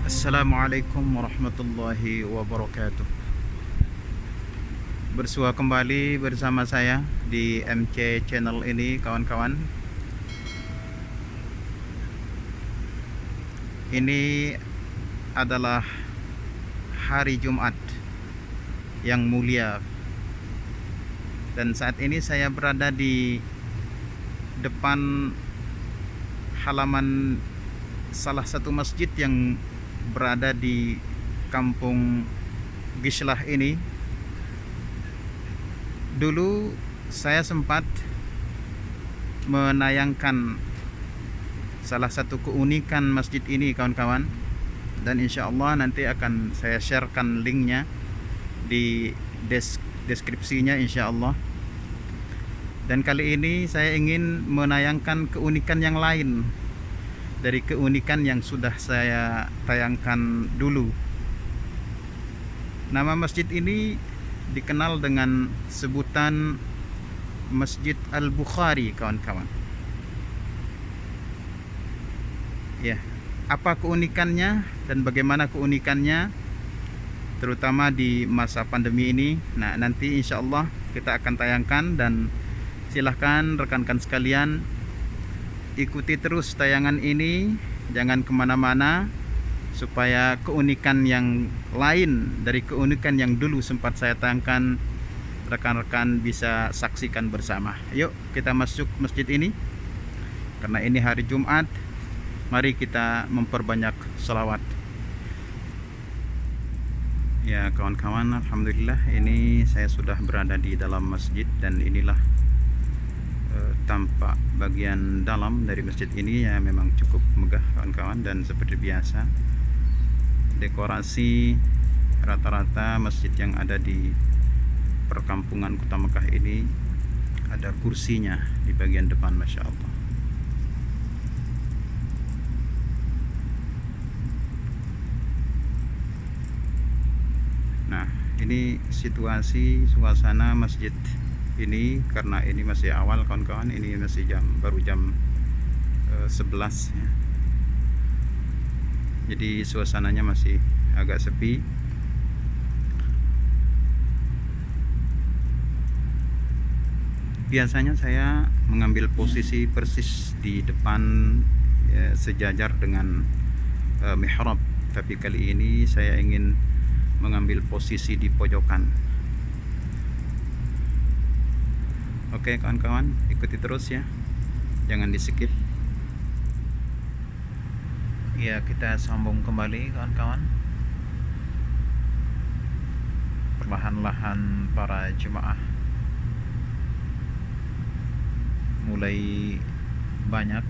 Assalamualaikum warahmatullahi wabarakatuh. Bersua kembali bersama saya di MC Channel ini, kawan-kawan. Ini adalah hari Jumat yang mulia, dan saat ini saya berada di depan halaman salah satu masjid yang berada di kampung Gislah ini. Dulu saya sempat menayangkan salah satu keunikan masjid ini, kawan-kawan, dan insya Allah nanti akan saya sharekan linknya di deskripsinya insya Allah. Dan kali ini saya ingin menayangkan keunikan yang lain dari keunikan yang sudah saya tayangkan dulu. Nama masjid ini dikenal dengan sebutan Masjid Al-Bukhari, kawan-kawan. Ya, apa keunikannya dan bagaimana keunikannya, terutama di masa pandemi ini? Nah, nanti insya Allah kita akan tayangkan, dan silahkan rekan-rekan sekalian ikuti terus tayangan ini, jangan kemana-mana, supaya keunikan yang lain dari keunikan yang dulu sempat saya tayangkan rekan-rekan bisa saksikan bersama. Yuk kita masuk masjid ini, karena ini hari Jumat. Mari kita memperbanyak sholawat. Ya kawan-kawan, alhamdulillah ini saya sudah berada di dalam masjid, dan inilah tampak bagian dalam dari masjid ini. Ya memang cukup megah, kawan-kawan, dan seperti biasa dekorasi rata-rata masjid yang ada di perkampungan Kota Mekah ini ada kursinya di bagian depan, Masya Allah. Nah, ini situasi suasana masjid ini, karena ini masih awal, kawan-kawan. Ini masih baru jam 11 ya. Jadi suasananya masih agak sepi. Biasanya saya mengambil posisi persis di depan ya, sejajar dengan mihrab, tapi kali ini saya ingin mengambil posisi di pojokan. Oke kawan-kawan, ikuti terus ya, jangan di skip. Ya, kita sambung kembali kawan-kawan. Perlahan-lahan para jemaah mulai banyak,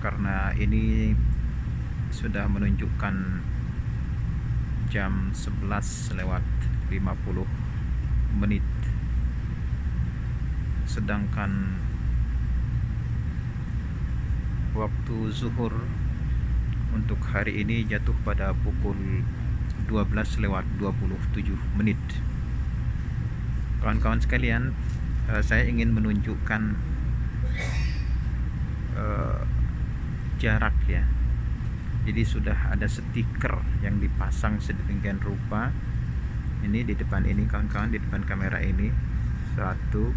karena ini sudah menunjukkan jam 11:50, sedangkan waktu zuhur untuk hari ini jatuh pada pukul 12:27. Kawan-kawan sekalian, saya ingin menunjukkan jarak ya. Jadi sudah ada stiker yang dipasang sedemikian rupa. Ini di depan ini, kawan-kawan, di depan kamera ini. 1,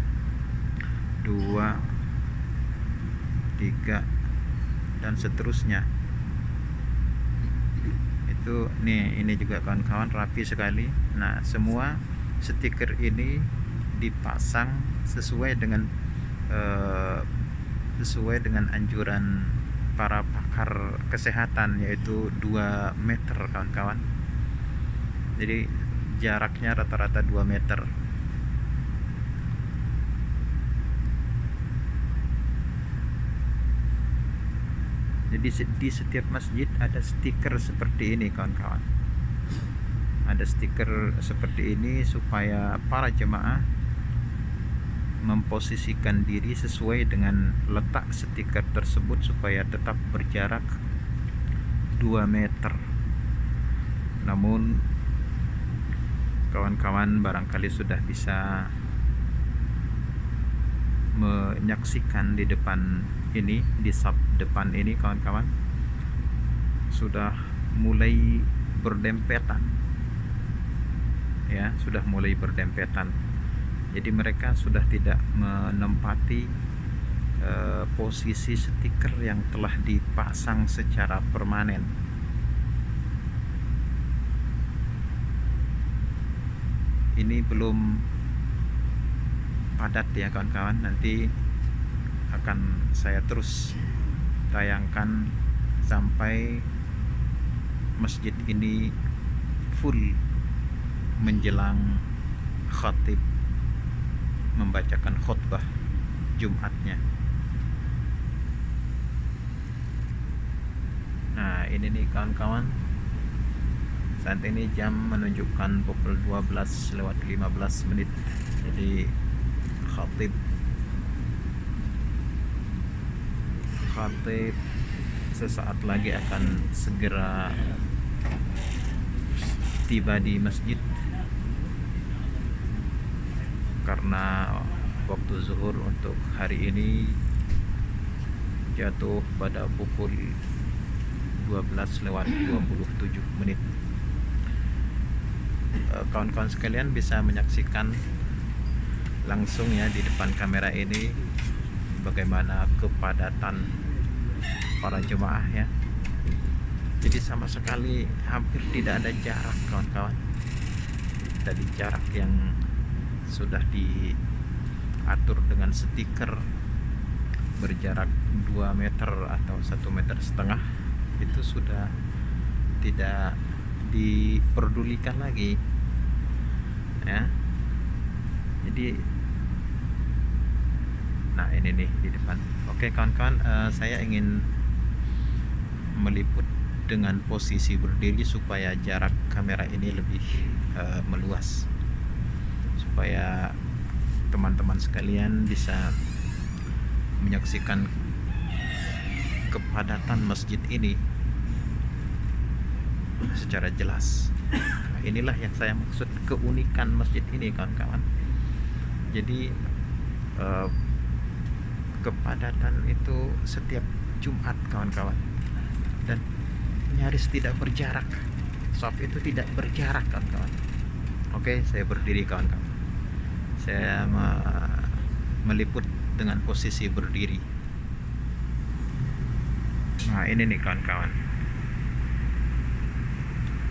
2, 3 dan seterusnya. Itu nih, ini juga kawan-kawan rapi sekali. Nah, semua stiker ini dipasang sesuai dengan anjuran para pakar kesehatan, yaitu 2 meter, kawan-kawan. Jadi jaraknya rata-rata 2 meter. Jadi di setiap masjid ada stiker seperti ini, kawan-kawan. Ada stiker seperti ini supaya para jemaah memposisikan diri sesuai dengan letak stiker tersebut, supaya tetap berjarak 2 meter. Namun kawan-kawan barangkali sudah bisa menyaksikan di depan ini, di sub depan ini kawan-kawan, sudah mulai berdempetan ya, sudah mulai berdempetan. Jadi mereka sudah tidak menempati posisi stiker yang telah dipasang secara permanen. Ini belum padat ya kawan-kawan, nanti akan saya terus tayangkan sampai masjid ini full menjelang khatib membacakan khutbah Jumatnya. Nah ini nih kawan-kawan, saat ini jam menunjukkan pukul 12:15. Jadi khatib sesaat lagi akan segera tiba di masjid, karena waktu zuhur untuk hari ini jatuh pada pukul 12:27. Kawan-kawan sekalian bisa menyaksikan langsung ya di depan kamera ini bagaimana kepadatan para jemaah ya. Jadi sama sekali hampir tidak ada jarak kawan-kawan. Tadi jarak yang sudah diatur dengan stiker berjarak 2 meter atau 1,5 meter itu sudah tidak diperdulikan lagi ya. Jadi nah ini nih di depan. Oke kawan-kawan, saya ingin meliput dengan posisi berdiri supaya jarak kamera ini lebih meluas, supaya teman-teman sekalian bisa menyaksikan kepadatan masjid ini secara jelas. Nah, inilah yang saya maksud keunikan masjid ini kawan-kawan. Jadi kepadatan itu setiap Jumat kawan-kawan, dan nyaris tidak berjarak. Shop itu tidak berjarak kawan-kawan. Oke, saya berdiri kawan-kawan. Saya meliput dengan posisi berdiri. Nah ini nih kawan-kawan,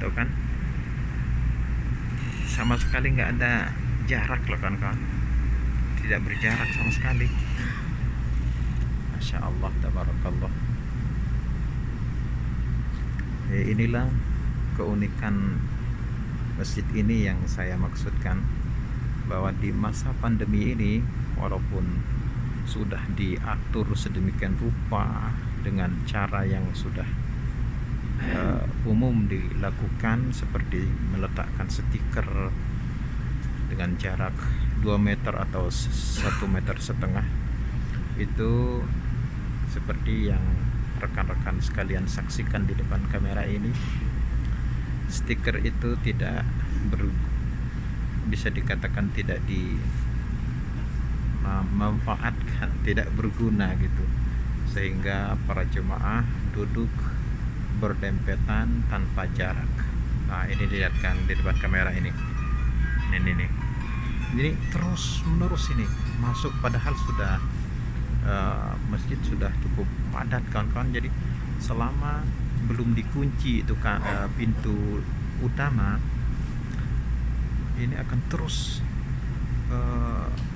tuh kan, sama sekali nggak ada jarak loh kawan-kawan, tidak berjarak sama sekali. Masya Allah, tabarakallah. Ya, inilah keunikan masjid ini yang saya maksudkan, bahwa di masa pandemi ini walaupun sudah diatur sedemikian rupa dengan cara yang sudah umum dilakukan, seperti meletakkan stiker dengan jarak 2 meter atau 1,5 meter, itu seperti yang rekan-rekan sekalian saksikan di depan kamera ini. Stiker itu tidak bisa dikatakan tidak dimanfaatkan, tidak berguna gitu, sehingga para jemaah duduk berdempetan tanpa jarak. Nah ini dilihatkan di depan kamera ini nih. Jadi terus menerus ini masuk, padahal sudah masjid sudah cukup padat kawan-kawan. Jadi selama belum dikunci itu pintu utama, ini akan terus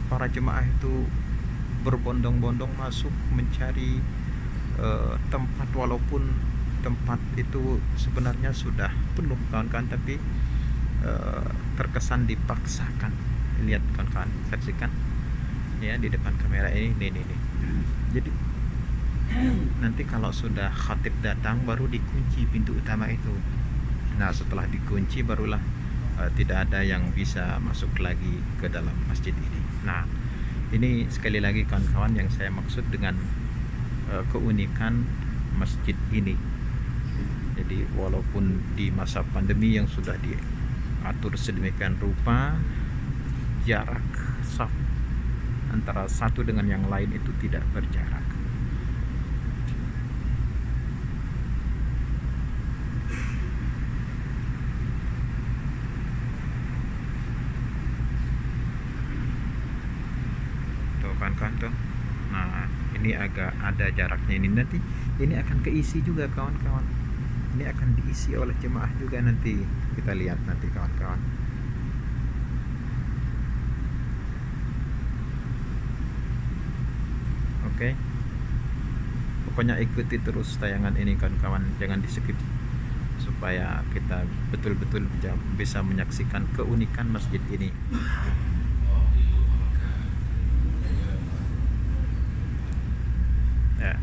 para jemaah itu berbondong-bondong masuk mencari tempat, walaupun tempat itu sebenarnya sudah penuh kawan-kawan, tapi terkesan dipaksakan. Lihat kawan-kawan, saksikan ya di depan kamera ini nih. Jadi nanti kalau sudah khatib datang baru dikunci pintu utama itu. Nah setelah dikunci barulah tidak ada yang bisa masuk lagi ke dalam masjid ini. Nah ini sekali lagi kawan-kawan yang saya maksud dengan keunikan masjid ini. Jadi walaupun di masa pandemi yang sudah diatur sedemikian rupa, jarak saf antara satu dengan yang lain itu tidak berjarak. Tuh kawan-kawan tuh. Nah, ini agak ada jaraknya ini, nanti ini akan keisi juga kawan-kawan. Ini akan diisi oleh jemaah juga nanti. Kita lihat nanti kawan-kawan. Oke. Pokoknya ikuti terus tayangan ini kawan-kawan, jangan di skip supaya kita betul-betul bisa menyaksikan keunikan masjid ini. Ya,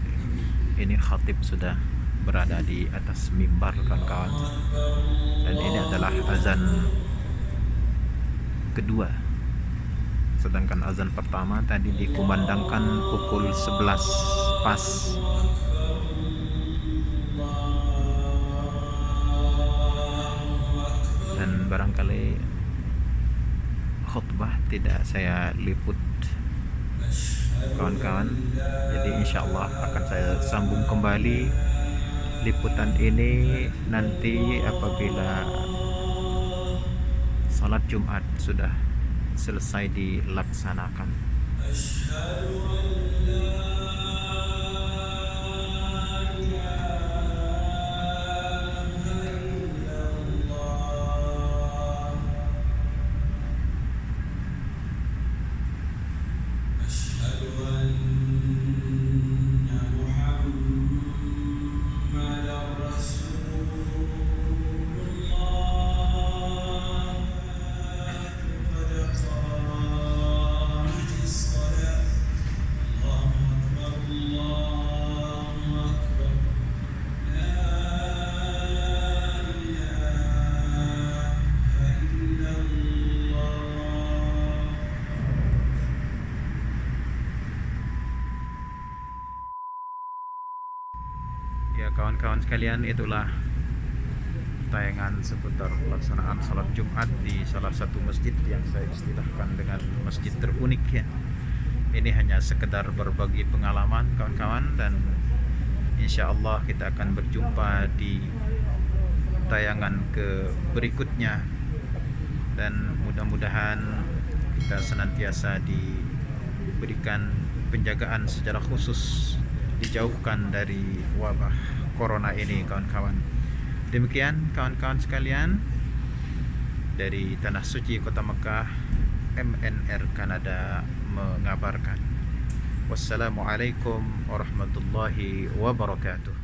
ini khatib sudah berada di atas mimbar kawan-kawan, dan ini adalah azan kedua, sedangkan azan pertama tadi dikumandangkan pukul 11 pas. Dan barangkali khutbah tidak saya liput kawan-kawan, jadi insya Allah akan saya sambung kembali liputan ini nanti apabila salat Jumat sudah selesai dilaksanakan. Ya kawan-kawan sekalian, itulah tayangan seputar pelaksanaan salat Jumat di salah satu masjid yang saya istilahkan dengan masjid terunik ya. Ini hanya sekedar berbagi pengalaman kawan-kawan, dan insya Allah kita akan berjumpa di tayangan ke berikutnya, dan mudah-mudahan kita senantiasa diberikan penjagaan secara khusus, dijauhkan dari wabah corona ini kawan-kawan. Demikian kawan-kawan sekalian, dari Tanah Suci Kota Mekah, MNR Kanada mengabarkan. Wassalamualaikum warahmatullahi wabarakatuh.